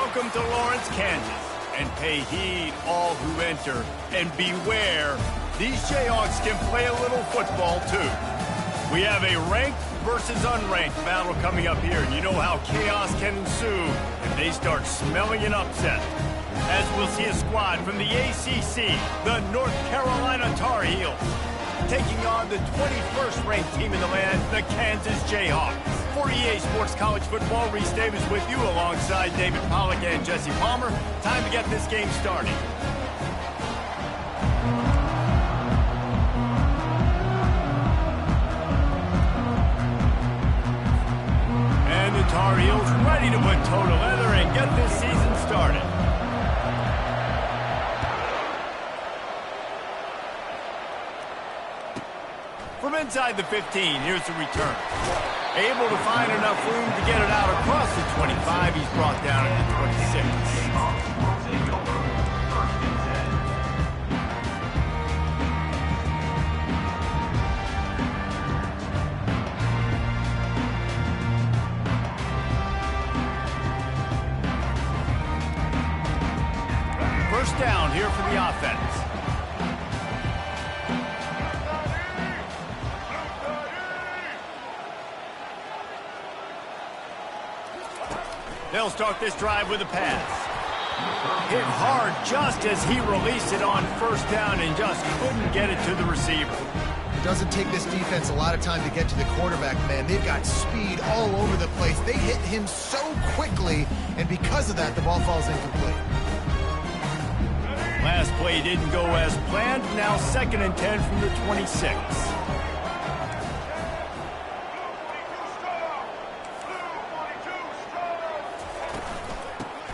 Welcome to Lawrence, Kansas. And pay heed, all who enter, and beware, these Jayhawks can play a little football, too. We have a ranked versus unranked battle coming up here, and you know how chaos can ensue if they start smelling an upset. As we'll see a squad from the ACC, the North Carolina Tar Heels, taking on the 21st ranked team in the land, the Kansas Jayhawks. For EA Sports College Football, Reese Davis with you alongside David Pollack and Jesse Palmer. Time to get this game started. And the Tar Heels ready to put toe to leather and get this season started. From inside the 15, here's the return. Able to find enough room to get it out across the 25. He's brought down at the 26. First down here for the offense. They'll start this drive with a pass. Hit hard just as he released it on first down and just couldn't get it to the receiver. It doesn't take this defense a lot of time to get to the quarterback, man. They've got speed all over the place. They hit him so quickly, and because of that, the ball falls incomplete. Last play didn't go as planned. Now 2nd and 10 from the 26.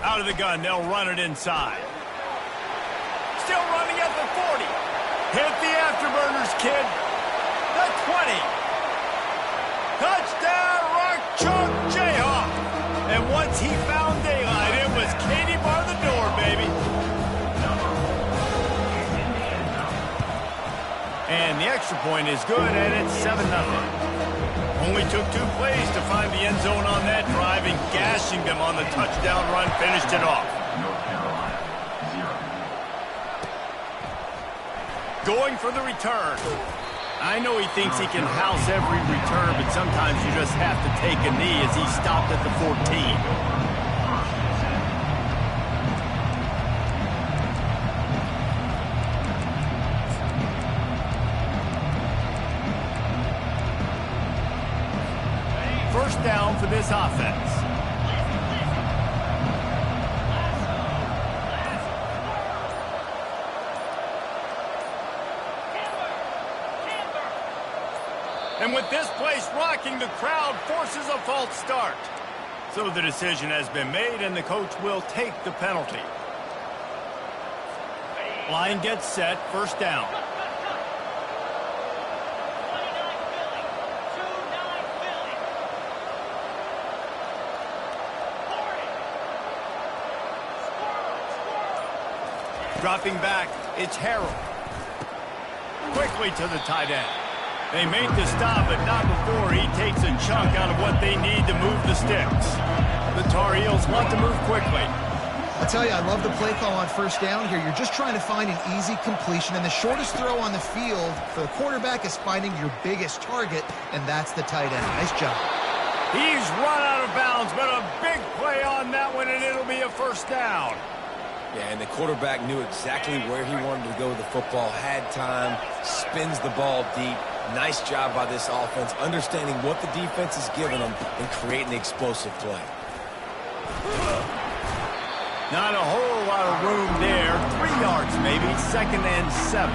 Out of the gun, they'll run it inside. Still running at the 40. Hit the afterburners, kid. The 20. Touchdown, Rock Chalk Jayhawk. And once he found daylight, it was Katie bar the door, baby. And the extra point is good, and it's 7-0. Only took 2 plays to find the end zone on that drive, and gashing them on the touchdown run finished it off. Going for the return. I know he thinks he can house every return, but sometimes you just have to take a knee as he stopped at the 14. First down for this offense. And with this place rocking, the crowd forces a false start. So the decision has been made, and the coach will take the penalty. Line gets set, first down. Dropping back, it's Harrell. Quickly to the tight end. They make the stop, but not before he takes a chunk out of what they need to move the sticks. The Tar Heels want to move quickly. I'll tell you, I love the play call on first down here. You're just trying to find an easy completion, and the shortest throw on the field for the quarterback is finding your biggest target, and that's the tight end. Nice job. He's run out of bounds, but a big play on that one, and it'll be a first down. Yeah, and the quarterback knew exactly where he wanted to go with the football, had time, spins the ball deep. Nice job by this offense, understanding what the defense is giving them and creating the explosive play. Not a whole lot of room there. 3 yards maybe, 2nd and 7.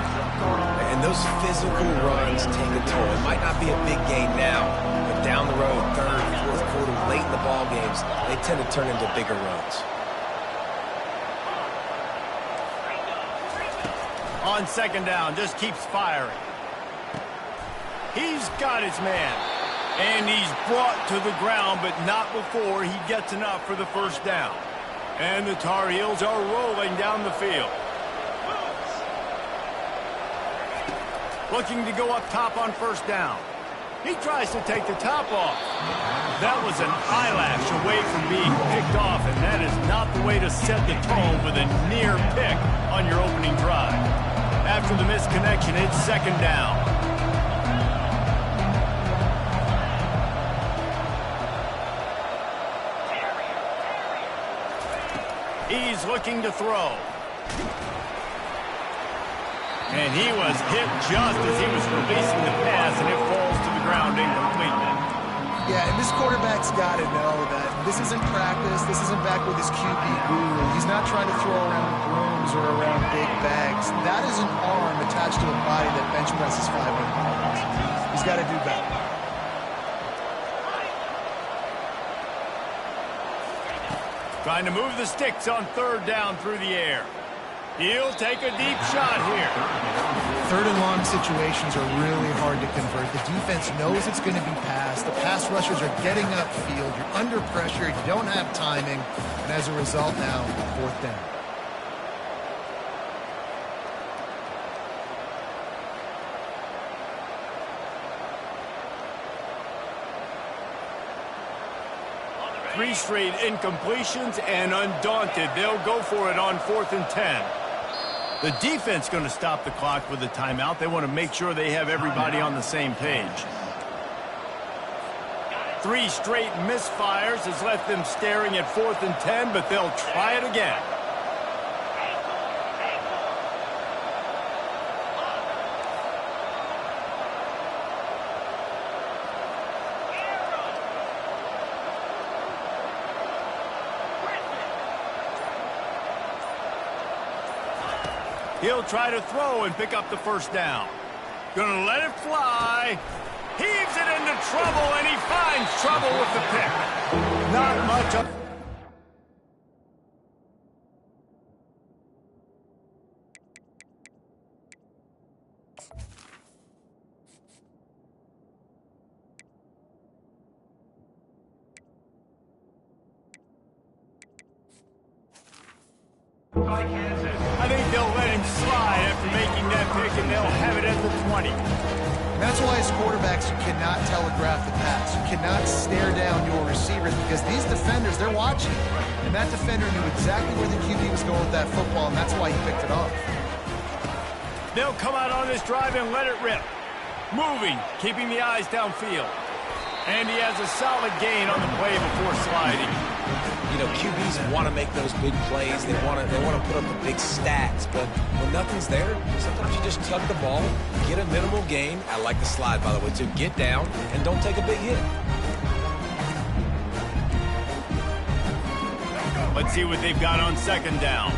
And those physical runs take a toll. It might not be a big gain now, but down the road, 3rd, 4th quarter, late in the ball games, they tend to turn into bigger runs. On 2nd down, just keeps firing. He's got his man. And he's brought to the ground, but not before he gets enough for the first down. And the Tar Heels are rolling down the field. Looking to go up top on first down. He tries to take the top off. That was an eyelash away from being picked off, and that is not the way to set the tone with a near pick on your opening drive. After the misconnection, it's second down. He's looking to throw. And he was hit just as he was releasing the pass, and it falls to the ground incomplete. Yeah, and this quarterback's got to know that this isn't practice. This isn't back with his QB guru. He's not trying to throw around brooms or around big bags. That is an arm attached to a body that bench presses 500 pounds. He's got to do better. Trying to move the sticks on third down through the air. He'll take a deep shot here. Third and long situations are really hard to convert. The defense knows it's going to be passed. The pass rushers are getting upfield. You're under pressure. You don't have timing. And as a result now, fourth down. Three straight incompletions, and undaunted, they'll go for it on 4th and 10. The defense going to stop the clock with a timeout. They want to make sure they have everybody on the same page. Three straight misfires has left them staring at 4th and 10, but they'll try it again. He'll try to throw and pick up the first down. Gonna let it fly. Heaves it into trouble, and he finds trouble with the pick. Not much of... I think they'll let him slide after making that pick, and they'll have it at the 20. And that's why as quarterbacks, you cannot telegraph the pass. You cannot stare down your receivers because these defenders, they're watching. And that defender knew exactly where the QB was going with that football, and that's why he picked it off. They'll come out on this drive and let it rip. Moving, keeping the eyes downfield. And he has a solid gain on the play before sliding. You know, QBs want to make those big plays. They want to put up the big stats. But when nothing's there, sometimes you just tuck the ball, get a minimal gain. I like the slide, by the way, too. Get down and don't take a big hit. Let's see what they've got on second down.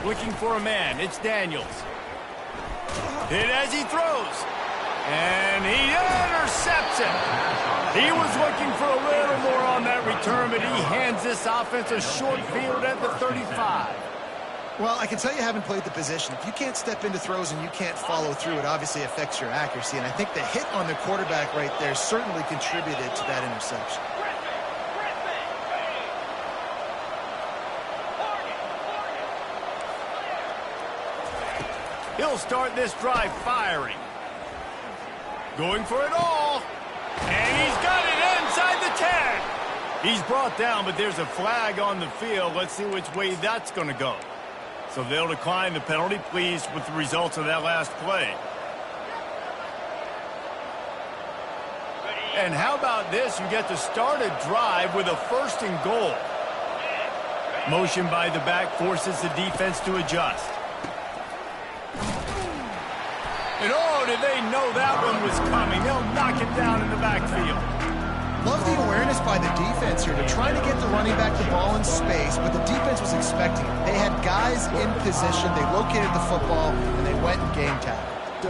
Looking for a man. It's Daniels. Hit as he throws. And he intercepts it. He was looking for a little more on that return, but he hands this offense a short field at the 35. Well, I can tell you haven't played the position. If you can't step into throws and you can't follow through, it obviously affects your accuracy. And I think the hit on the quarterback right there certainly contributed to that interception. He'll start this drive firing. Going for it all. And he's got it inside the 10. He's brought down, but there's a flag on the field. Let's see which way that's going to go. So they'll decline the penalty, pleased with the results of that last play. And how about this? You get to start a drive with a 1st and goal. Motion by the back forces the defense to adjust. And oh, did they know that one was coming? They'll knock it down in the backfield. Love the awareness by the defense here. They're trying to get the running back the ball in space, but the defense was expecting it. They had guys in position. They located the football, and they went and game tackled.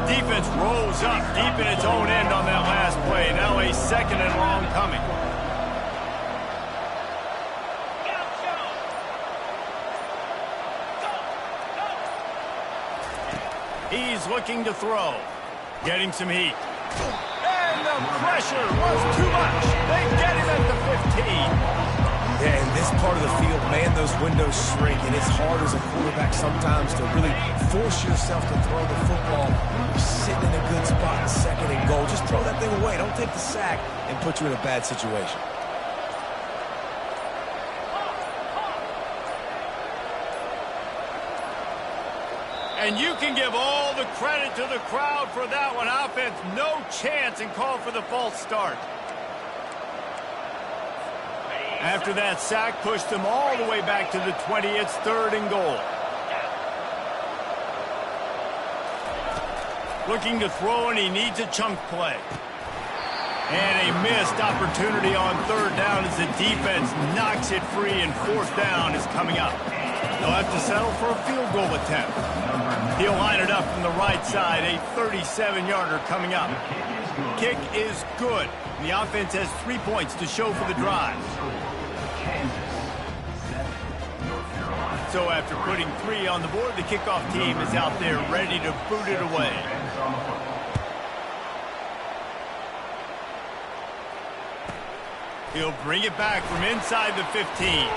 Defense rolls up deep in its own end on that last play. Now a 2nd and long coming. He's looking to throw. Getting some heat. And the pressure was too much. They get him at the 15. Yeah, and this part of the field, man, those windows shrink, and it's hard as a quarterback sometimes to really force yourself to throw the football. You're sitting in a good spot, second and goal. Just throw that thing away. Don't take the sack and put you in a bad situation. And you can give all the credit to the crowd for that one. Offense, no chance, and call for the false start. After that sack, pushed them all the way back to the 20. It's third and goal. Looking to throw, and he needs a chunk play. And a missed opportunity on third down as the defense knocks it free, and fourth down is coming up. They'll have to settle for a field goal attempt. He'll line it up from the right side, a 37-yarder coming up. Kick is good. The offense has 3 points to show for the drive. So after putting 3 on the board, the kickoff team is out there ready to boot it away. He'll bring it back from inside the 15.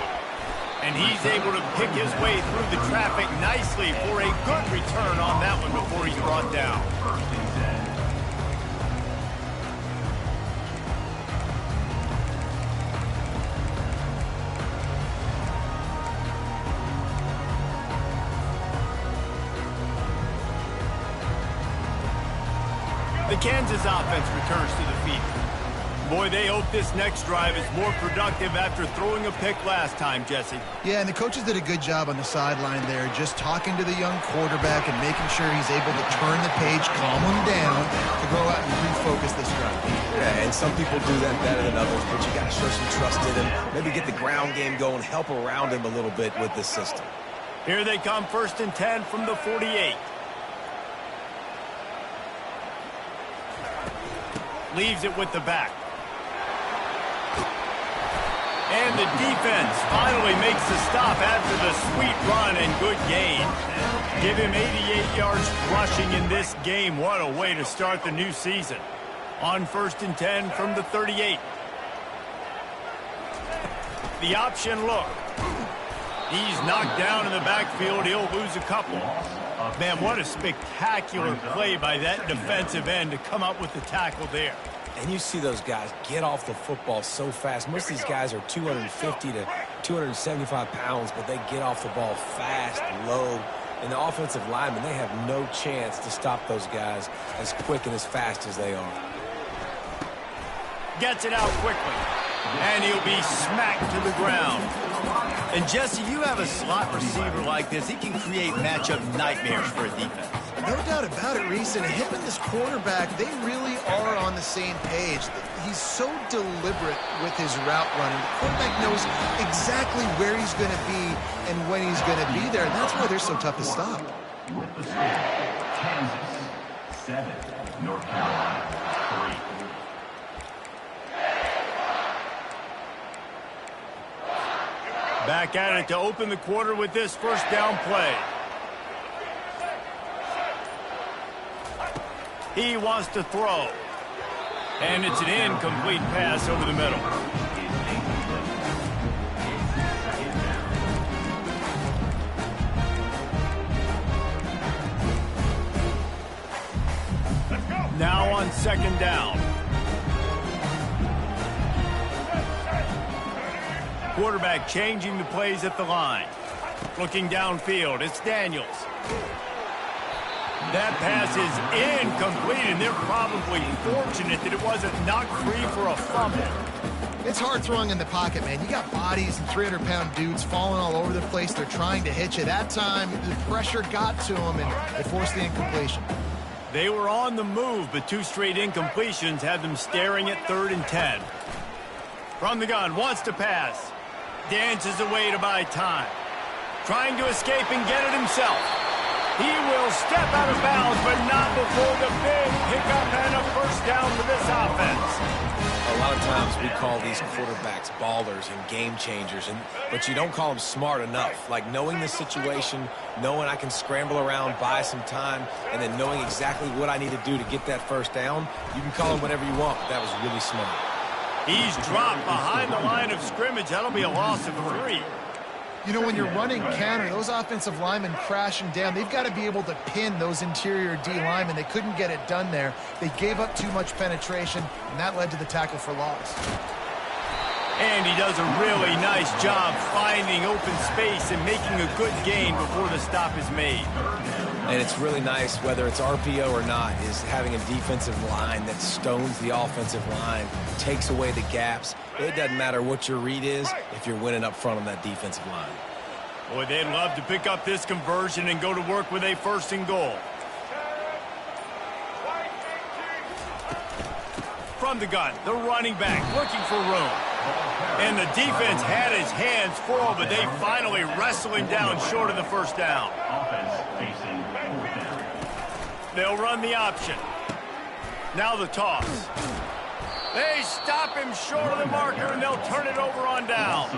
And he's able to pick his way through the traffic nicely for a good return on that one before he's brought down. The Kansas offense returns to the field. Boy, they hope this next drive is more productive after throwing a pick last time, Jesse. Yeah, and the coaches did a good job on the sideline there, just talking to the young quarterback and making sure he's able to turn the page, calm him down, to go out and refocus this drive. Yeah, and some people do that better than others, but you got to show some trust in him. Maybe get the ground game going, help around him a little bit with this system. Here they come, 1st and 10 from the 48. Leaves it with the back. And the defense finally makes the stop after the sweet run and good gain. Give him 88 yards rushing in this game. What a way to start the new season. On 1st and 10 from the 38. The option look. He's knocked down in the backfield. He'll lose a couple. Man, what a spectacular play by that defensive end to come up with the tackle there. And you see those guys get off the football so fast. Most of these guys are 250 to 275 pounds, but they get off the ball fast, low. And the offensive linemen, they have no chance to stop those guys as quick and as fast as they are. Gets it out quickly. And he'll be smacked to the ground. And Jesse, you have a slot receiver like this. He can create matchup nightmares for a defense. No doubt about it, Reese. And him and this quarterback, they really are on the same page. He's so deliberate with his route running. The quarterback knows exactly where he's going to be and when he's going to be there. And that's why they're so tough to stop. With the score, Kansas 7, North Carolina 3. Back at it to open the quarter with this first down play. He wants to throw. And it's an incomplete pass over the middle. Now on 2nd down. Quarterback changing the plays at the line. Looking downfield, it's Daniels. That pass is incomplete, and they're probably fortunate that it wasn't knocked free for a fumble. It's hard throwing in the pocket, man. You got bodies and 300-pound dudes falling all over the place. They're trying to hit you. That time, the pressure got to them, and it forced the incompletion. They were on the move, but 2 straight incompletions had them staring at 3rd and 10. From the gun, wants to pass. Dances away to buy time. Trying to escape and get it himself. He will step out of bounds, but not before the big pickup and a first down for this offense. A lot of times we call these quarterbacks ballers and game changers, but you don't call them smart enough. Like knowing the situation, knowing I can scramble around, buy some time, and then knowing exactly what I need to do to get that first down, you can call them whatever you want, but that was really smart. He's dropped behind the line of scrimmage. That'll be a loss of 3. You know, when you're running counter, those offensive linemen crashing down, they've got to be able to pin those interior D linemen. They couldn't get it done there. They gave up too much penetration, and that led to the tackle for loss. And he does a really nice job finding open space and making a good gain before the stop is made. And it's really nice, whether it's RPO or not, is having a defensive line that stones the offensive line, takes away the gaps. It doesn't matter what your read is if you're winning up front on that defensive line. Boy, they'd love to pick up this conversion and go to work with a 1st and goal. From the gun, the running back looking for room. And the defense had his hands full, but they finally wrestle him down short of the 1st down. Offense facing 4th down. They'll run the option. Now the toss. They stop him short of the marker, and they'll turn it over on down.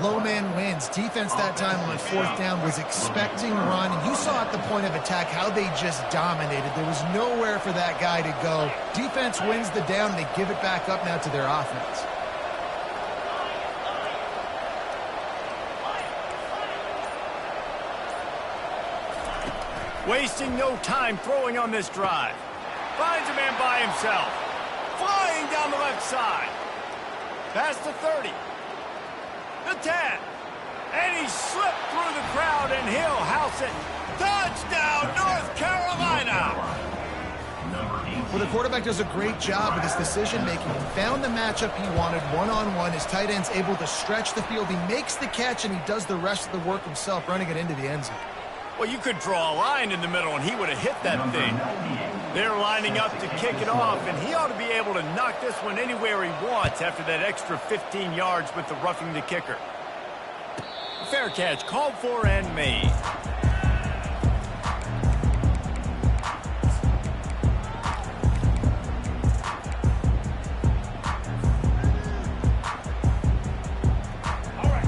Low man wins. Defense that time on 4th down was expecting run, and you saw at the point of attack how they just dominated. There was nowhere for that guy to go. Defense wins the down, and they give it back up now to their offense. Wasting no time throwing on this drive. Finds a man by himself. Flying down the left side. Past the 30. The 10. And he slipped through the crowd, and he'll house it. Touchdown, North Carolina! Well, the quarterback does a great job with his decision-making. He found the matchup he wanted one-on-one. His tight end's able to stretch the field. He makes the catch, and he does the rest of the work himself, running it into the end zone. Well, you could draw a line in the middle, and he would have hit that thing. They're lining up to kick it off, and he ought to be able to knock this one anywhere he wants after that extra 15 yards with the roughing the kicker. Fair catch called for and made.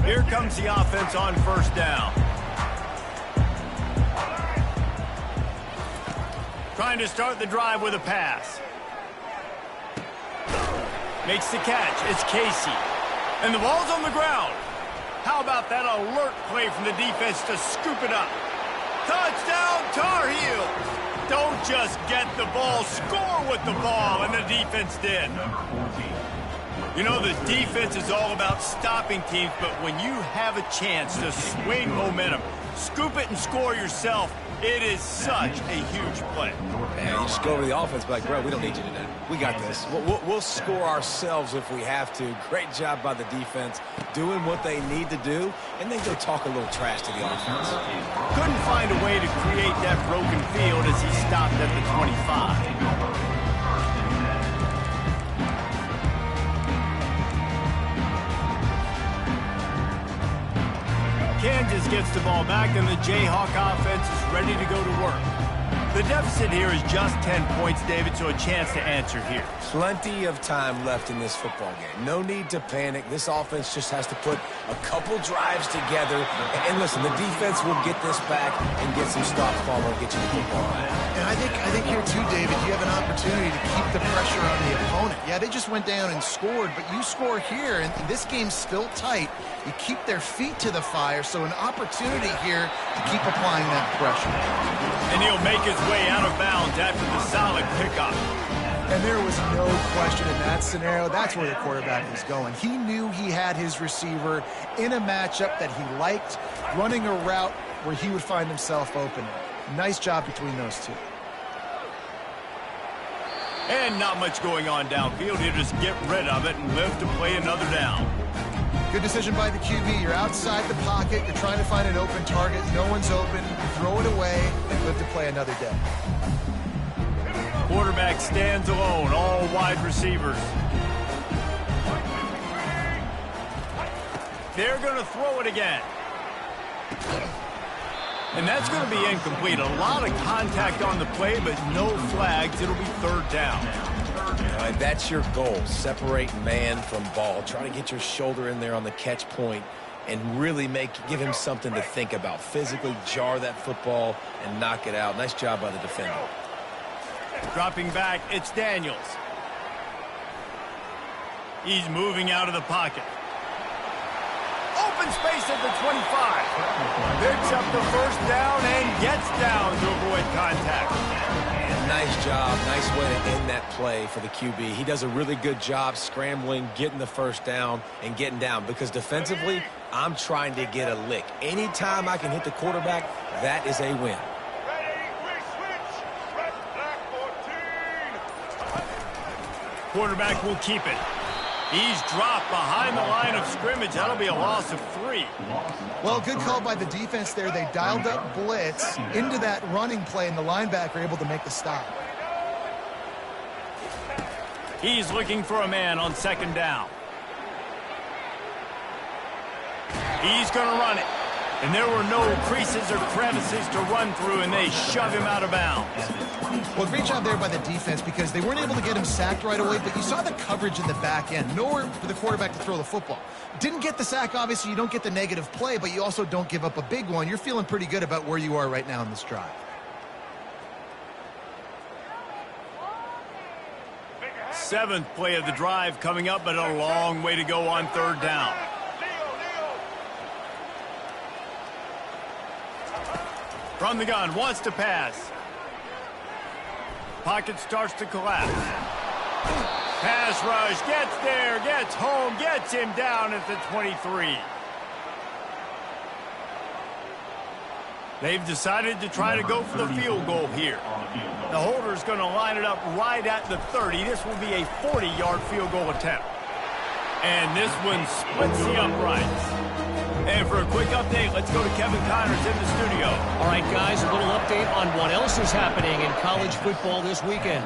Here comes the offense on 1st down. Trying to start the drive with a pass. Makes the catch. It's Casey. And the ball's on the ground. How about that alert play from the defense to scoop it up? Touchdown, Tar Heels. Don't just get the ball, score with the ball, and the defense did. You know, the defense is all about stopping teams, but when you have a chance to swing momentum, scoop it and score yourself, it is such a huge play. And you just go over the offense, be like, bro, we don't need you today. We got this. We'll score ourselves if we have to. Great job by the defense, doing what they need to do, and then go talk a little trash to the offense. Couldn't find a way to create that broken field as he stopped at the 25. Kansas gets the ball back, and the Jayhawk offense is ready to go to work. The deficit here is just 10 points, David, so a chance to answer here. Plenty of time left in this football game. No need to panic. This offense just has to put a couple drives together. And listen, the defense will get this back and get some stops, Palmer, and get you the football back. And I think here too, David, you have an opportunity to keep the pressure on the opponent. Yeah, they just went down and scored, but you score here, and this game's still tight. You keep their feet to the fire, so an opportunity here to keep applying that pressure. And he'll make his way out of bounds after the solid pickup. And there was no question in that scenario. That's where the quarterback was going. He knew he had his receiver in a matchup that he liked, running a route where he would find himself open. Nice job between those two. And not much going on downfield. He'll just get rid of it and live to play another down. Good decision by the QB. You're outside the pocket. You're trying to find an open target. No one's open. Throw it away and live to play another day. Quarterback stands alone, all wide receivers. They're going to throw it again. And that's going to be incomplete. A lot of contact on the play, but no flags. It'll be 3rd down. And that's your goal. Separate man from ball. Try to get your shoulder in there on the catch point and really give him something to think about. Physically jar that football and knock it out. Nice job by the defender. Dropping back, it's Daniels. He's moving out of the pocket. Open space at the 25. Picks up the first down and gets down to avoid contact. Nice job. Nice way to end that play for the QB. He does a really good job scrambling, getting the first down, and getting down. Because defensively, I'm trying to get a lick. Anytime I can hit the quarterback, that is a win. Quarterback will keep it. He's dropped behind the line of scrimmage. That'll be a loss of 3. Well, good call by the defense there. They dialed up blitz into that running play, and the linebacker able to make the stop. He's looking for a man on second down. He's going to run it. And there were no creases or crevices to run through, and they shove him out of bounds. Well, great job there by the defense because they weren't able to get him sacked right away, but you saw the coverage in the back end. Nowhere for the quarterback to throw the football. Didn't get the sack, obviously. You don't get the negative play, but you also don't give up a big one. You're feeling pretty good about where you are right now in this drive. Seventh play of the drive coming up, but a long way to go on third down. From the gun, wants to pass. Pocket starts to collapse. Pass rush, gets there, gets home, gets him down at the 23. They've decided to try to go for the field goal here. The holder's going to line it up right at the 30. This will be a 40-yard field goal attempt. And this one splits the uprights. And for a quick update, let's go to Kevin Connors in the studio. All right, guys, a little update on what else is happening in college football this weekend.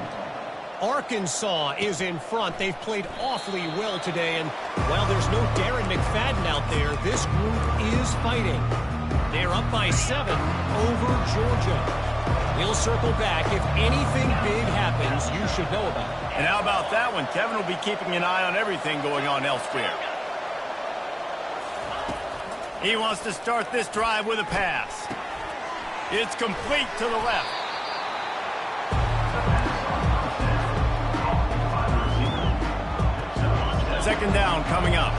Arkansas is in front. They've played awfully well today, and while there's no Darren McFadden out there, this group is fighting. They're up by 7 over Georgia. We'll circle back. If anything big happens, you should know about it. And how about that one? Kevin will be keeping an eye on everything going on elsewhere. He wants to start this drive with a pass. It's complete to the left. Second down coming up.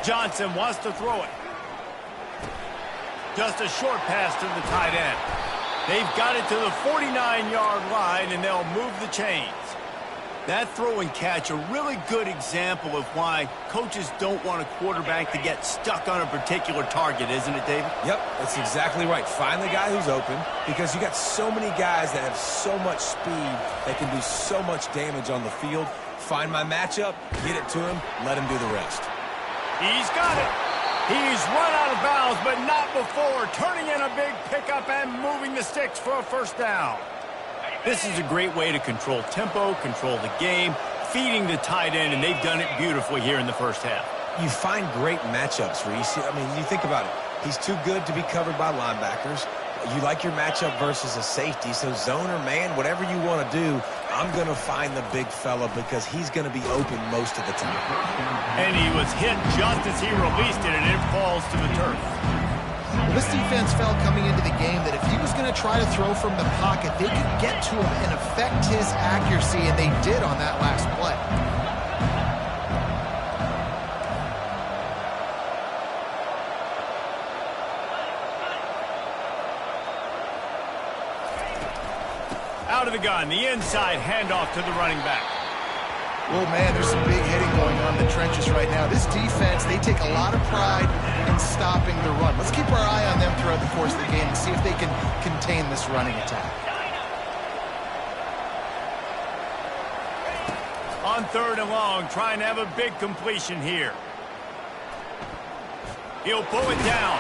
Johnson wants to throw it. Just a short pass to the tight end. They've got it to the 49-yard line, and they'll move the chains. That throw and catch, a really good example of why coaches don't want a quarterback to get stuck on a particular target, isn't it, David? Yep, that's exactly right. Find the guy who's open because you got so many guys that have so much speed that can do so much damage on the field. Find my matchup, get it to him, let him do the rest. He's got it. He's run out of bounds, but not before turning in a big pickup and moving the sticks for a first down. This is a great way to control tempo, control the game, feeding the tight end, and they've done it beautifully here in the first half. You find great matchups, Reese. I mean, you think about it. He's too good to be covered by linebackers. You like your matchup versus a safety, so zone or man, whatever you want to do, I'm going to find the big fella because he's going to be open most of the time. And he was hit just as he released it, and it falls to the turf. This defense felt coming into the game that if he was going to try to throw from the pocket, they could get to him and affect his accuracy, and they did on that last play. Out of the gun, the inside handoff to the running back. Oh, man, there's some big hitting going on in the trenches right now. This defense, they take a lot of pride in stopping the run. Let's keep our eye on them throughout the course of the game and see if they can contain this running attack. On third and long, trying to have a big completion here. He'll pull it down.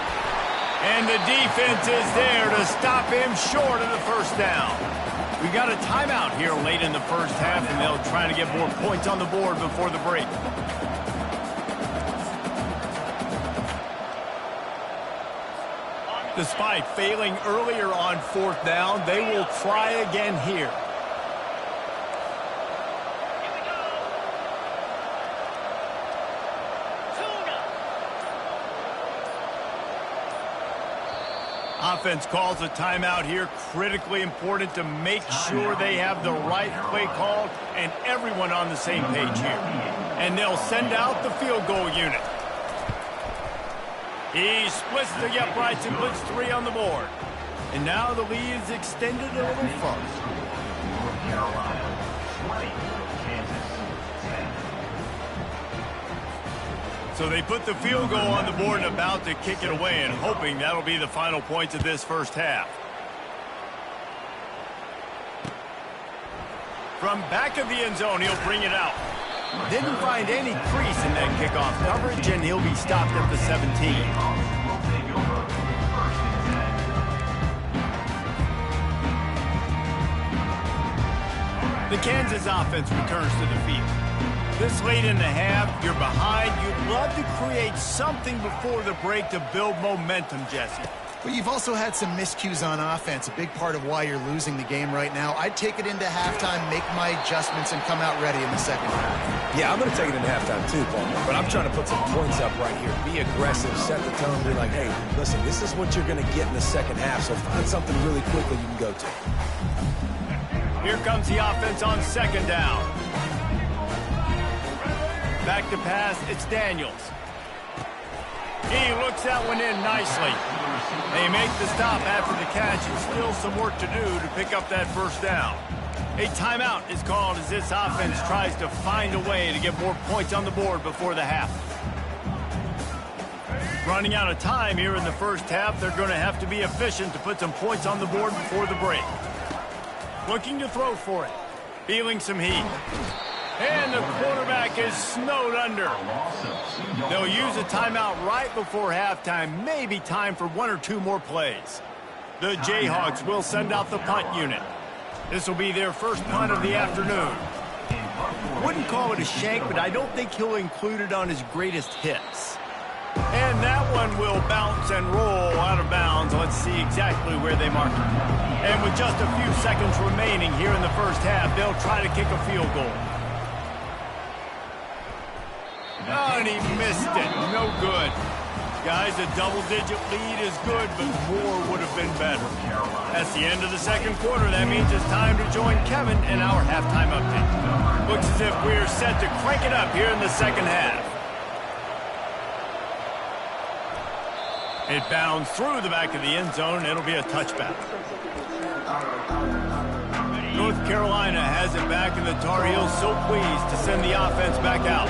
And the defense is there to stop him short of the first down. We got a timeout here late in the first half, and they'll try to get more points on the board before the break. Despite failing earlier on fourth down, they will try again here. Offense calls a timeout here. Critically important to make sure they have the right play called and everyone on the same page here. And they'll send out the field goal unit. He splits the uprights and puts 3 on the board. And now the lead is extended a little further. North Carolina 20, Kansas 10. So they put the field goal on the board and about to kick it away and hoping that'll be the final points of this first half. From back of the end zone, he'll bring it out. Didn't find any crease in that kickoff coverage, and he'll be stopped at the 17. Will take over 1st and 10. The Kansas offense returns to the field. This late in the half, you're behind. You'd love to create something before the break to build momentum, Jesse. But you've also had some miscues on offense, a big part of why you're losing the game right now. I'd take it into halftime, make my adjustments, and come out ready in the second half. Yeah, I'm going to take it in halftime too, Paul. But I'm trying to put some points up right here. Be aggressive, set the tone, be like, hey, listen, this is what you're going to get in the second half, so find something really quickly you can go to. Here comes the offense on second down. Back to pass, it's Daniels. He looks that one in nicely. They make the stop after the catch, and still some work to do to pick up that first down. A timeout is called as this offense tries to find a way to get more points on the board before the half. Running out of time here in the first half, they're going to have to be efficient to put some points on the board before the break. Looking to throw for it. Feeling some heat. And the quarterback is snowed under. They'll use a timeout right before halftime. Maybe time for 1 or 2 more plays. The Jayhawks will send out the punt unit. This will be their first punt of the afternoon. Wouldn't call it a shank, but I don't think he'll include it on his greatest hits. And that one will bounce and roll out of bounds. Let's see exactly where they mark it. And with just a few seconds remaining here in the first half, they'll try to kick a field goal. Oh, and he missed it. No good. Guys, a double-digit lead is good, but more would have been better. That's the end of the second quarter. That means it's time to join Kevin in our halftime update. Looks as if we're set to crank it up here in the second half. It bounds through the back of the end zone. It'll be a touchback. North Carolina has it back, and the Tar Heels so pleased to send the offense back out.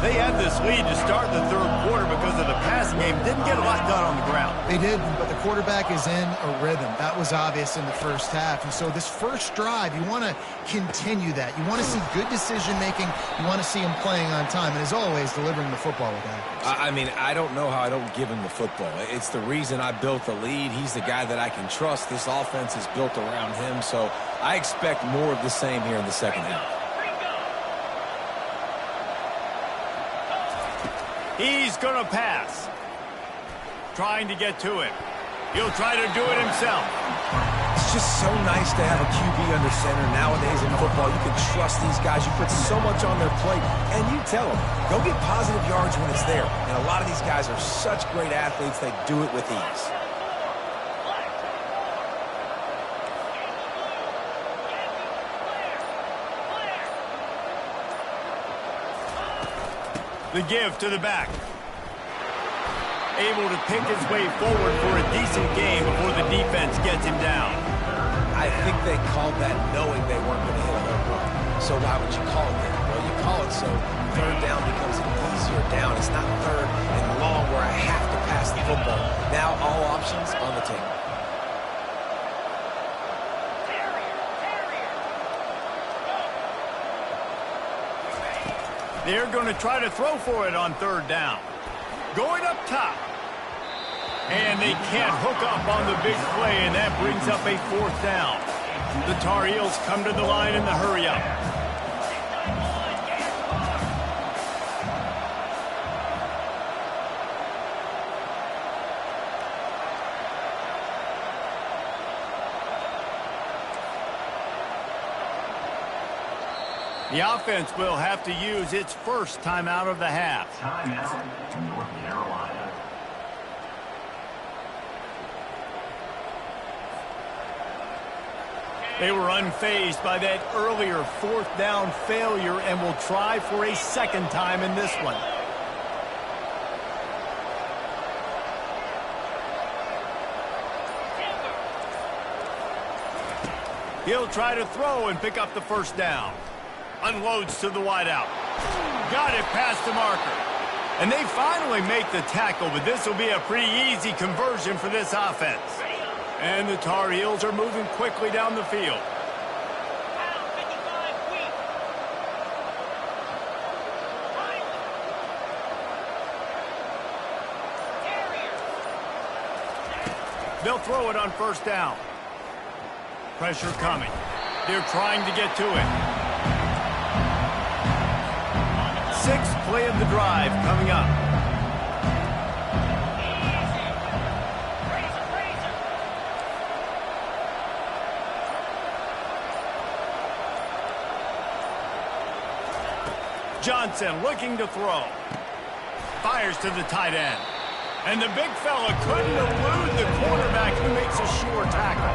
They had this lead to start the third quarter because of the passing game. Didn't get a lot done on the ground. They did, but the quarterback is in a rhythm. That was obvious in the first half. And so this first drive, you want to continue that. You want to see good decision-making. You want to see him playing on time. And as always, delivering the football with accuracy. I mean, I don't know how I don't give him the football. It's the reason I built the lead. He's the guy that I can trust. This offense is built around him. So I expect more of the same here in the second half. He's going to pass. Trying to get to it. He'll try to do it himself. It's just so nice to have a QB under center. Nowadays in football, you can trust these guys. You put so much on their plate, and you tell them, go get positive yards when it's there. And a lot of these guys are such great athletes, they do it with ease. The give to the back. Able to pick his way forward for a decent game before the defense gets him down. I think they called that knowing they weren't going to hit a home run. So why would you call it that? Well, you call it so third down becomes an easier down. It's not third and long where I have to pass the football. Now all options on the table. They're going to try to throw for it on third down. Going up top. And they can't hook up on the big play, and that brings up a fourth down. The Tar Heels come to the line in the hurry-up. The offense will have to use its first timeout of the half. Timeout, North Carolina. They were unfazed by that earlier fourth down failure and will try for a second time in this one. He'll try to throw and pick up the first down. Unloads to the wideout. Got it past the marker. And they finally make the tackle, but this will be a pretty easy conversion for this offense. And the Tar Heels are moving quickly down the field. They'll throw it on first down. Pressure coming. They're trying to get to it. Sixth play of the drive coming up. Johnson looking to throw. Fires to the tight end. And the big fella couldn't elude the quarterback who makes a sure tackle.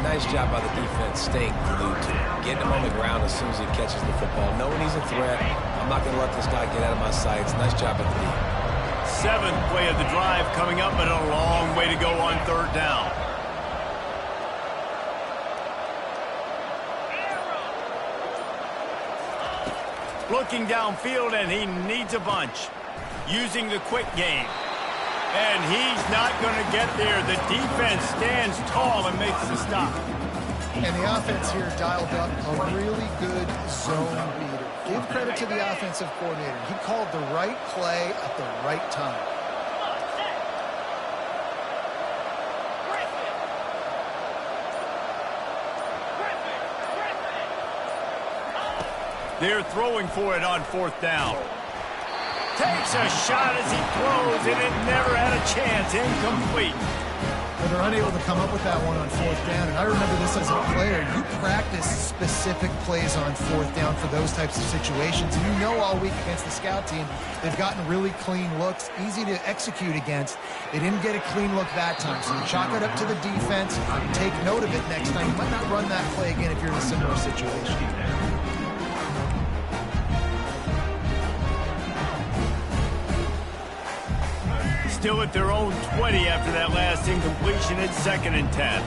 Nice job by the defense staying glued to him, getting him on the ground as soon as he catches the football, knowing he's a threat. I'm not going to let this guy get out of my sights. Nice job at the D. Seventh play of the drive coming up, but a long way to go on third down. Looking downfield, and he needs a bunch. Using the quick game. And he's not going to get there. The defense stands tall and makes the stop. And the offense here dialed up a really good zone beater. Give credit to the offensive coordinator. He called the right play at the right time. They're throwing for it on fourth down. Takes a shot as he throws, and it never had a chance. Incomplete. Well, they're unable to come up with that one on fourth down. And I remember this as a player. You practice specific plays on fourth down for those types of situations. And you know all week against the scout team, they've gotten really clean looks, easy to execute against. They didn't get a clean look that time. So you chalk it up to the defense. Take note of it next time. You might not run that play again if you're in a similar situation. Still at their own 20 after that last incompletion. It's 2nd and 10.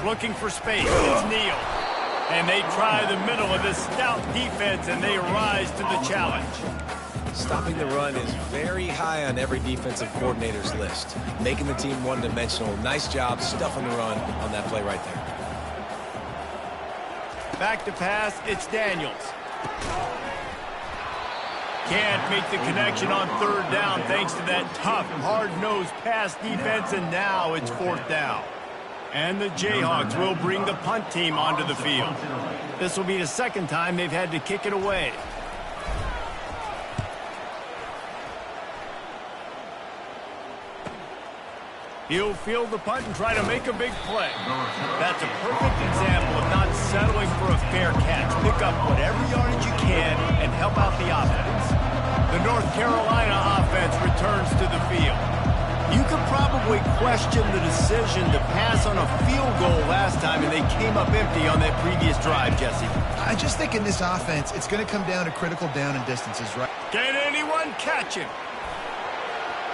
Looking for space. It's Neal. And they try the middle of this stout defense, and they rise to the challenge. Stopping the run is very high on every defensive coordinator's list. Making the team one-dimensional. Nice job stuffing the run on that play right there. Back to pass. It's Daniels. Can't make the connection on third down thanks to that tough, hard-nosed pass defense, and now it's fourth down. And the Jayhawks will bring the punt team onto the field. This will be the second time they've had to kick it away. He'll field the punt and try to make a big play. That's a perfect example of not settling for a fair catch. Pick up whatever yardage you can and help out the offense. The North Carolina offense returns to the field. You could probably question the decision to pass on a field goal last time, and they came up empty on that previous drive, Jesse. I just think in this offense, it's going to come down to critical down and distances, right? Can anyone catch him?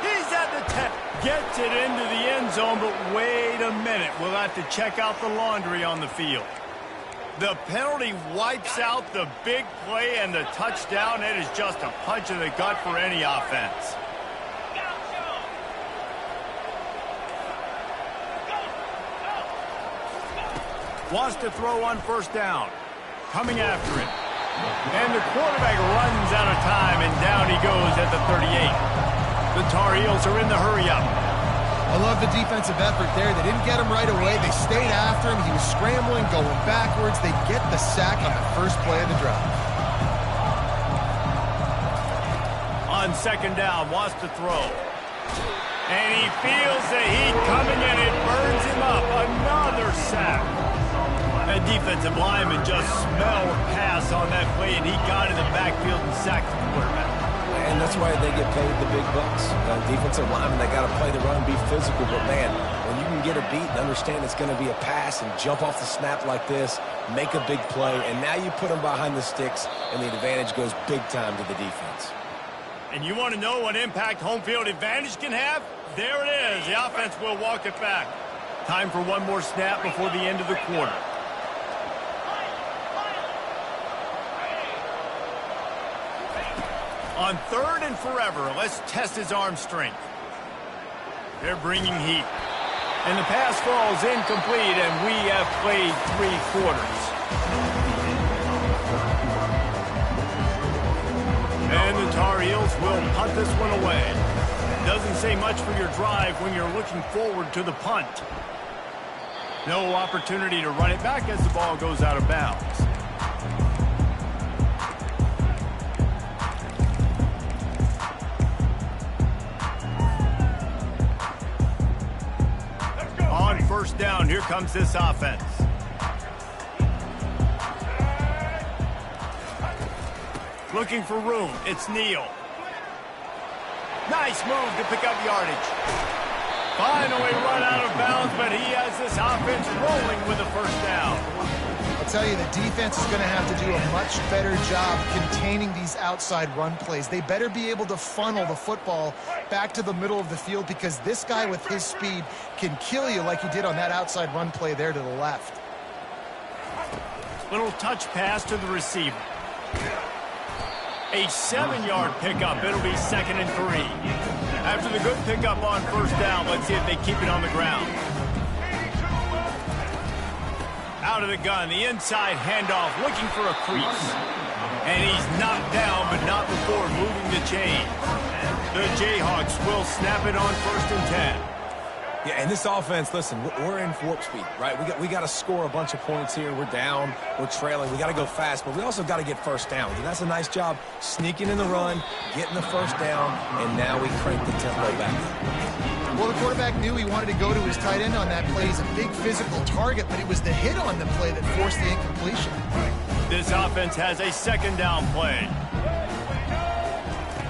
He's at the 10. Gets it into the end zone, but wait a minute. We'll have to check out the laundry on the field. The penalty wipes out the big play and the touchdown. It is just a punch in the gut for any offense. Wants to throw on first down. Coming after it. And the quarterback runs out of time, and down he goes at the 38. The Tar Heels are in the hurry-up. I love the defensive effort there. They didn't get him right away. They stayed after him. He was scrambling, going backwards. They get the sack on the first play of the drive. On second down, wants to throw. And he feels the heat coming, and it burns him up. Another sack. That defensive lineman just smelled a pass on that play, and he got in the backfield and sacked the quarterback. And that's why they get paid the big bucks. Defensive linemen, they got to play the run, be physical. But, man, when you can get a beat and understand it's going to be a pass and jump off the snap like this, make a big play, and now you put them behind the sticks, and the advantage goes big time to the defense. And you want to know what impact home field advantage can have? There it is. The offense will walk it back. Time for one more snap before the end of the quarter. On 3rd and forever, let's test his arm strength. They're bringing heat. And the pass falls incomplete, and we have played 3 quarters. And the Tar Heels will punt this one away. Doesn't say much for your drive when you're looking forward to the punt. No opportunity to run it back as the ball goes out of bounds. On 1st down, here comes this offense. Looking for room, it's Neal. Nice move to pick up yardage. Finally run out of bounds, but he has this offense rolling with a 1st down. I'll tell you, the defense is going to have to do a much better job containing these outside run plays. They better be able to funnel the football back to the middle of the field, because this guy with his speed can kill you like he did on that outside run play there to the left. Little touch pass to the receiver. A 7-yard pickup. It'll be 2nd and 3. After the good pickup on 1st down, let's see if they keep it on the ground. Out of the gun, the inside handoff, looking for a crease. And he's knocked down, but not before moving the chain. The Jayhawks will snap it on 1st and 10. Yeah, and this offense, listen, we're in warp speed, right? We got to score a bunch of points here. We're down, we're trailing. We got to go fast, but we also got to get 1st down. And that's a nice job sneaking in the run, getting the 1st down, and now we crank the tempo back up. Well, the quarterback knew he wanted to go to his tight end on that play. He's a big physical target, but it was the hit on the play that forced the incompletion. This offense has a 2nd down play.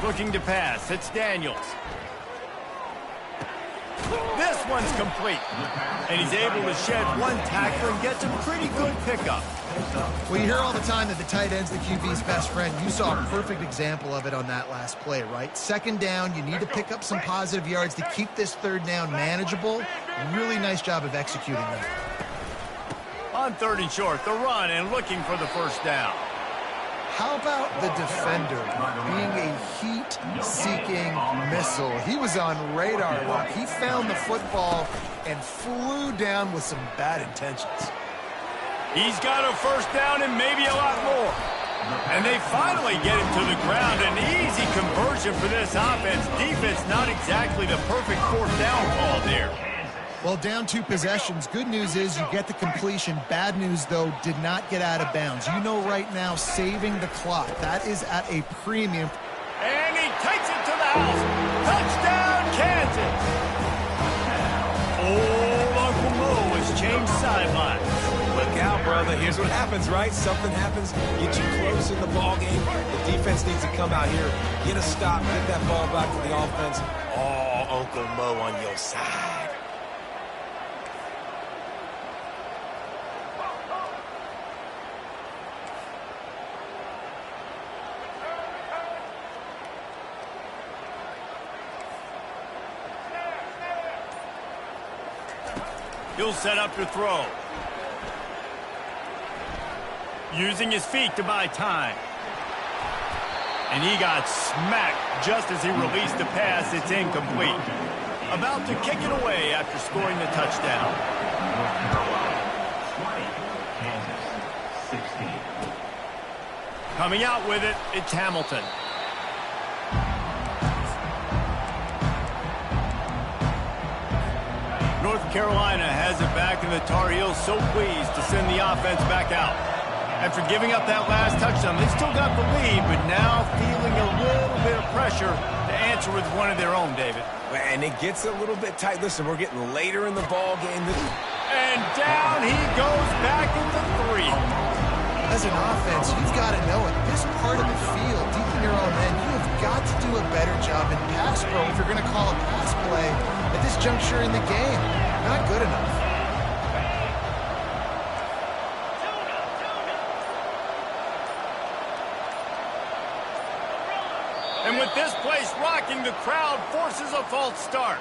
Looking to pass, it's Daniels. This one's complete. And he's able to shed one tackler and get some pretty good pickup. Well, you hear all the time that the tight end's the QB's best friend. You saw a perfect example of it on that last play, right? 2nd down, you need to pick up some positive yards to keep this 3rd down manageable. Really nice job of executing that. On 3rd and short, the run and looking for the 1st down. How about the defender being a heat-seeking missile? He was on radar lock. He found the football and flew down with some bad intentions. He's got a 1st down and maybe a lot more. And they finally get him to the ground. An easy conversion for this offense. Defense not exactly the perfect 4th down call there. Well, down 2 possessions. Good news is you get the completion. Bad news, though, did not get out of bounds. You know right now, saving the clock. That is at a premium. And he takes it to the house. Touchdown, Kansas. Old Uncle Mo has changed sidelines. Look out, brother. Here's what happens, right? Something happens, get you close in the ball game. The defense needs to come out here, get a stop, get that ball back to the offense. Oh, Uncle Mo on your side. He'll set up to throw. Using his feet to buy time. And he got smacked just as he released the pass. It's incomplete. About to kick it away after scoring the touchdown. 20, Kansas 16. Coming out with it, it's Hamilton. North Carolina has it back, and the Tar Heels so pleased to send the offense back out. After giving up that last touchdown, they still got the lead, but now feeling a little bit of pressure to answer with one of their own, David. And it gets a little bit tight. Listen, we're getting later in the ball game. And down he goes back into 3. As an offense, you've got to know it. This part of the field, deep in your own end, you have got got to do a better job in pass pro if you're going to call a pass play at this juncture in the game. Not good enough. And with this place rocking, the crowd forces a false start.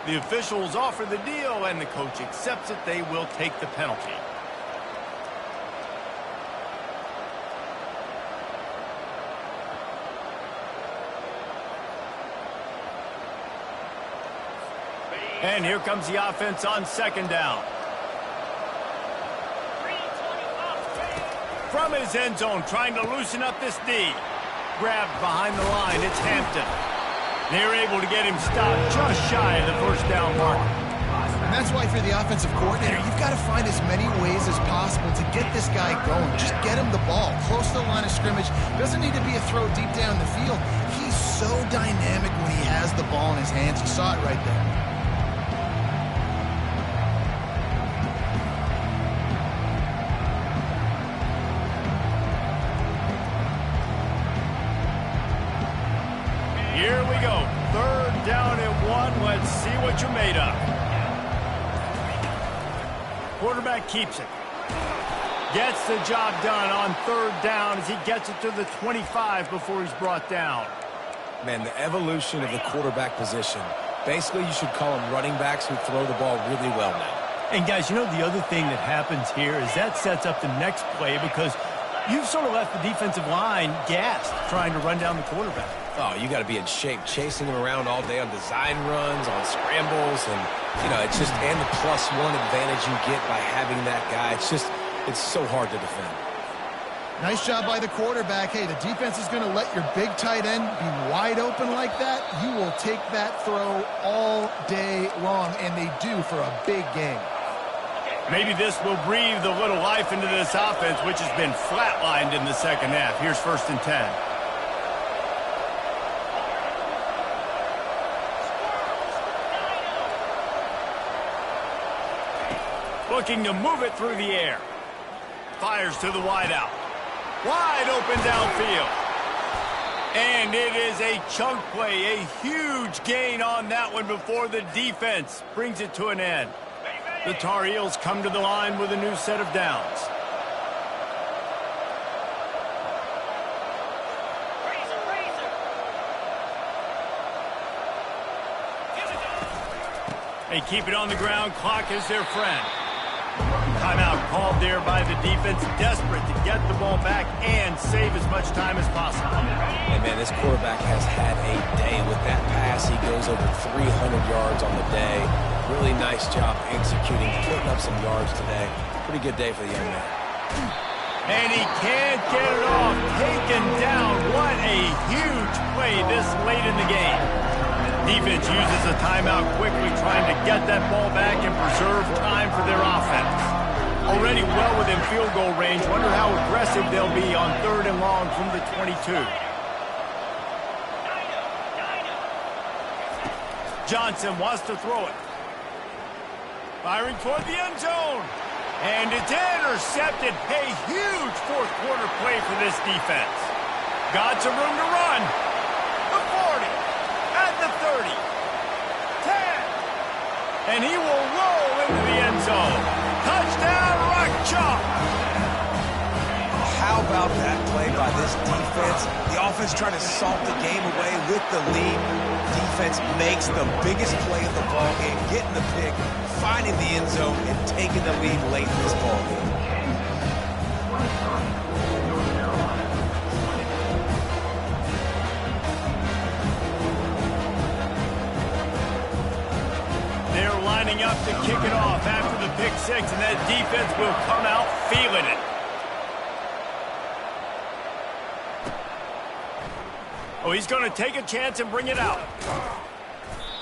The officials offer the deal, and the coach accepts it. They will take the penalty. And here comes the offense on second down. From his end zone, trying to loosen up this D. Grabbed behind the line, it's Hampton. They're able to get him stopped just shy of the first down mark. And that's why for the offensive coordinator, you've got to find as many ways as possible to get this guy going. Just get him the ball close to the line of scrimmage. Doesn't need to be a throw deep down the field. He's so dynamic when he has the ball in his hands. You saw it right there. Here we go. Third down and 1. Let's see what you're made of. Quarterback keeps it. Gets the job done on third down as he gets it to the 25 before he's brought down. Man, the evolution of the quarterback position. Basically, you should call them running backs who throw the ball really well now. And guys, you know the other thing that happens here is that sets up the next play because you've sort of left the defensive line gassed trying to run down the quarterback. Oh, you got to be in shape, chasing him around all day on design runs, on scrambles, and, you know, it's just, and the +1 advantage you get by having that guy. It's so hard to defend. Nice job by the quarterback. Hey, the defense is going to let your big tight end be wide open like that. You will take that throw all day long, and they do for a big game. Maybe this will breathe a little life into this offense, which has been flatlined in the second half. Here's 1st and 10. Looking to move it through the air. Fires to the wideout. Wide open downfield. And it is a chunk play, a huge gain on that one before the defense brings it to an end. The Tar Heels come to the line with a new set of downs. They keep it on the ground. Clock is their friend. Timeout called there by the defense, desperate to get the ball back and save as much time as possible. And, man, this quarterback has had a day. With that pass, he goes over 300 yards on the day. Really nice job executing, putting up some yards today. Pretty good day for the young man. And he can't get it off. Taken down. What a huge play this late in the game. Defense uses a timeout quickly, trying to get that ball back and preserve time for their offense. Already well within field goal range. Wonder how aggressive they'll be on 3rd and long from the 22. Johnson wants to throw it. Firing toward the end zone. And it's intercepted. A huge fourth quarter play for this defense. Got some room to run. The 40. At the 30. 10. And he will roll into the end zone. Touchdown, Rock Chalk. How about that play by this defense? The offense trying to salt the game away with the lead. Defense makes the biggest play of the ball game, getting the pick, finding the end zone, and taking the lead late in this ball game. They're lining up to kick it off after the pick 6, and that defense will come out feeling it. Oh, he's going to take a chance and bring it out.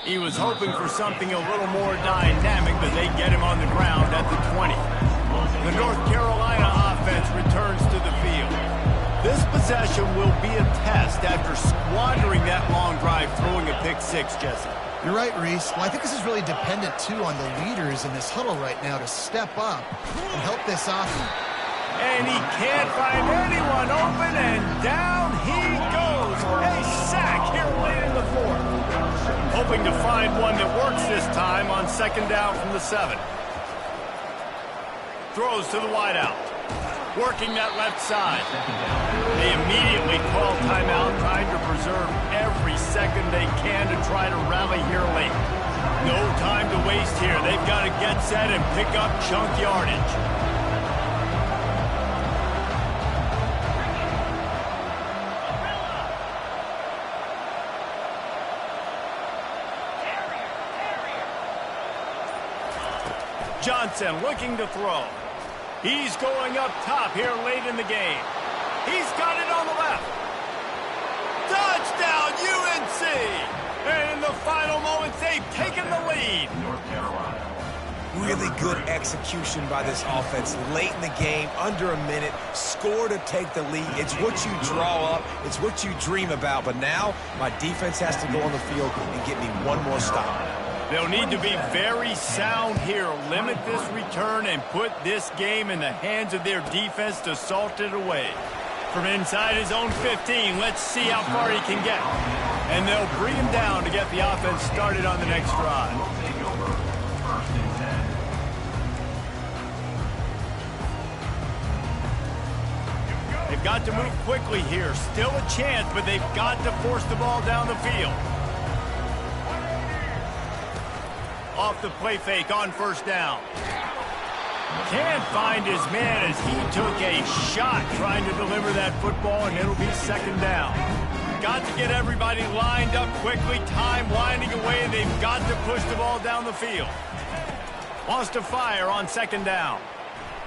He was hoping for something a little more dynamic, but they get him on the ground at the 20. The North Carolina offense returns to the field. This possession will be a test after squandering that long drive, throwing a pick 6, Jesse. You're right, Reese. Well, I think this is really dependent, too, on the leaders in this huddle right now to step up and help this offense. And he can't find anyone open, and down he goes. A sack hoping to find one that works this time on second down from the 7. Throws to the wideout. Working that left side. They immediately call timeout, trying to preserve every second they can to try to rally here late. No time to waste here. They've got to get set and pick up chunk yardage. Johnson looking to throw. He's going up top here late in the game. He's got it on the left. Touchdown, UNC! And in the final moments, they've taken the lead. North Carolina. Really good execution by this offense late in the game, under a minute, score to take the lead. It's what you draw up. It's what you dream about. But now my defense has to go on the field and get me one more stop. They'll need to be very sound here, limit this return, and put this game in the hands of their defense to salt it away. From inside his own 15, let's see how far he can get. And they'll bring him down to get the offense started on the next drive. Take over. First and 10. They've got to move quickly here. Still a chance, but they've got to force the ball down the field. Off the play fake on first down. Can't find his man as he took a shot trying to deliver that football, and it'll be second down. Got to get everybody lined up quickly. Time winding away. They've got to push the ball down the field. Wants to fire on second down.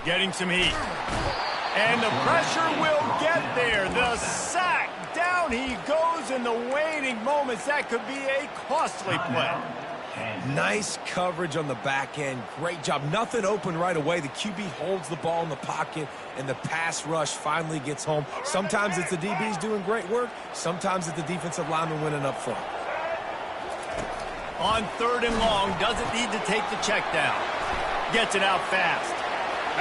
Getting some heat. And the pressure will get there. The sack. Down he goes in the waning moments. That could be a costly play. Nice coverage on the back end. Great job. Nothing open right away. The QB holds the ball in the pocket, and the pass rush finally gets home. Sometimes it's the DBs doing great work. Sometimes it's the defensive lineman winning up front. On third and long, doesn't need to take the check down. Gets it out fast.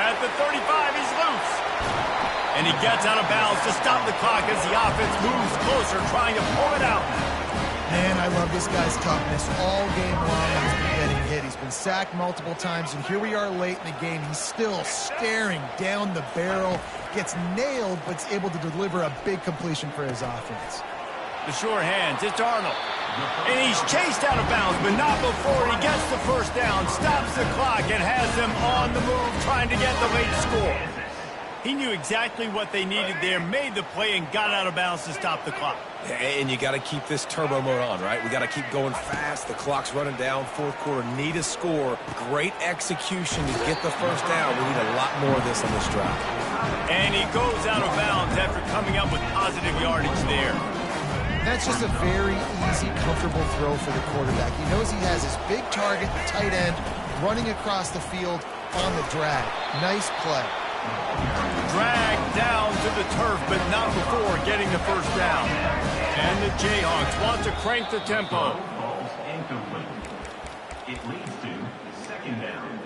At the 35, he's loose. And he gets out of bounds to stop the clock as the offense moves closer, trying to pull it out. Man, I love this guy's toughness. All game long, he's been getting hit. He's been sacked multiple times, and here we are late in the game. He's still staring down the barrel, gets nailed, but's able to deliver a big completion for his offense. The sure hands, it's Arnold. And he's chased out of bounds, but not before he gets the first down, stops the clock, and has them on the move, trying to get the late score. He knew exactly what they needed there, made the play, and got out of bounds to stop the clock. And you got to keep this turbo mode on, right? We got to keep going fast. The clock's running down. Fourth quarter, need a score. Great execution to get the first down. We need a lot more of this on this drive. And he goes out of bounds after coming up with positive yardage there. That's just a very easy, comfortable throw for the quarterback. He knows he has his big target, the tight end, running across the field on the drag. Nice play. Dragged down to the turf, but not before getting the first down. And the Jayhawks want to crank the tempo. Balls incomplete. It leads to second down.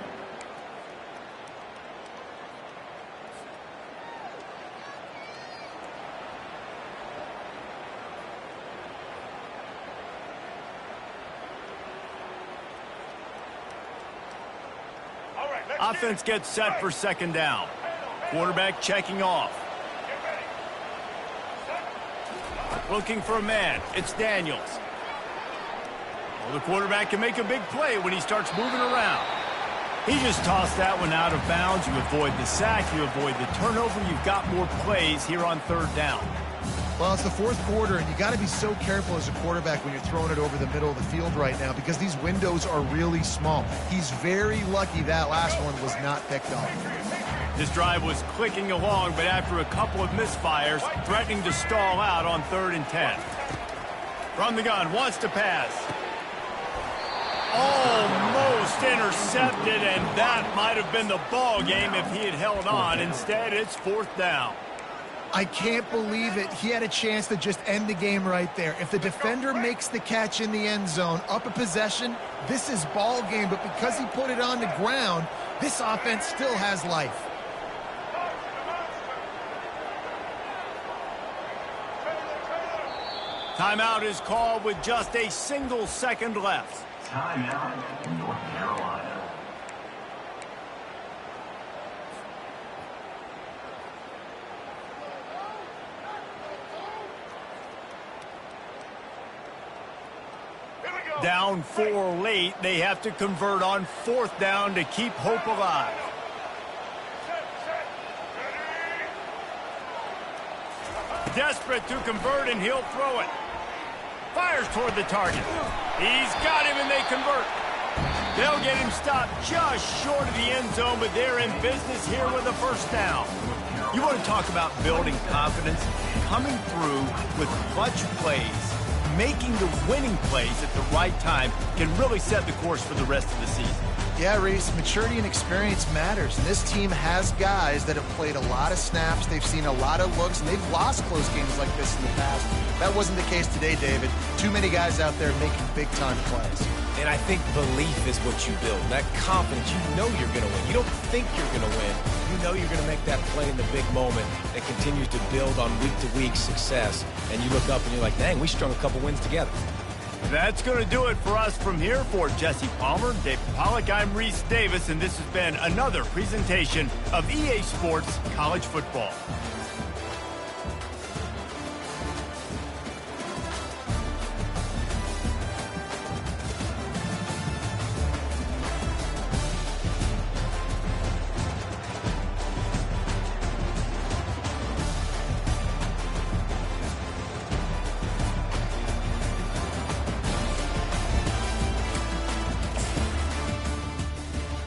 Offense gets set for second down. Quarterback checking off. Looking for a man. It's Daniels. Well, the quarterback can make a big play when he starts moving around. He just tossed that one out of bounds. You avoid the sack. You avoid the turnover. You've got more plays here on third down. Well, it's the fourth quarter, and you got to be so careful as a quarterback when you're throwing it over the middle of the field right now because these windows are really small. He's very lucky that last one was not picked off. This drive was clicking along, but after a couple of misfires, threatening to stall out on 3rd and 10. From the gun, wants to pass. Almost intercepted, and that might have been the ball game if he had held on. Instead, it's 4th down. I can't believe it. He had a chance to just end the game right there. If the defender makes the catch in the end zone, up a possession, this is ball game. But because he put it on the ground, this offense still has life. Timeout is called with just a single second left. Timeout, North Carolina. Down 4 late, they have to convert on 4th down to keep hope alive. Desperate to convert, and he'll throw it. Fires toward the target. He's got him, and they convert. They'll get him stopped just short of the end zone, but they're in business here with a first down. You want to talk about building confidence? Coming through with clutch plays, making the winning plays at the right time can really set the course for the rest of the season. Yeah, Reese, maturity and experience matters. And this team has guys that have played a lot of snaps. They've seen a lot of looks, and they've lost close games like this in the past. That wasn't the case today, David. Too many guys out there making big-time plays. And I think belief is what you build. That confidence, you know you're going to win. You don't think you're going to win. You know you're going to make that play in the big moment that continues to build on week-to-week success. And you look up and you're like, dang, we strung a couple wins together. That's going to do it for us from here. For Jesse Palmer, David Pollack, I'm Reese Davis, and this has been another presentation of EA Sports College Football.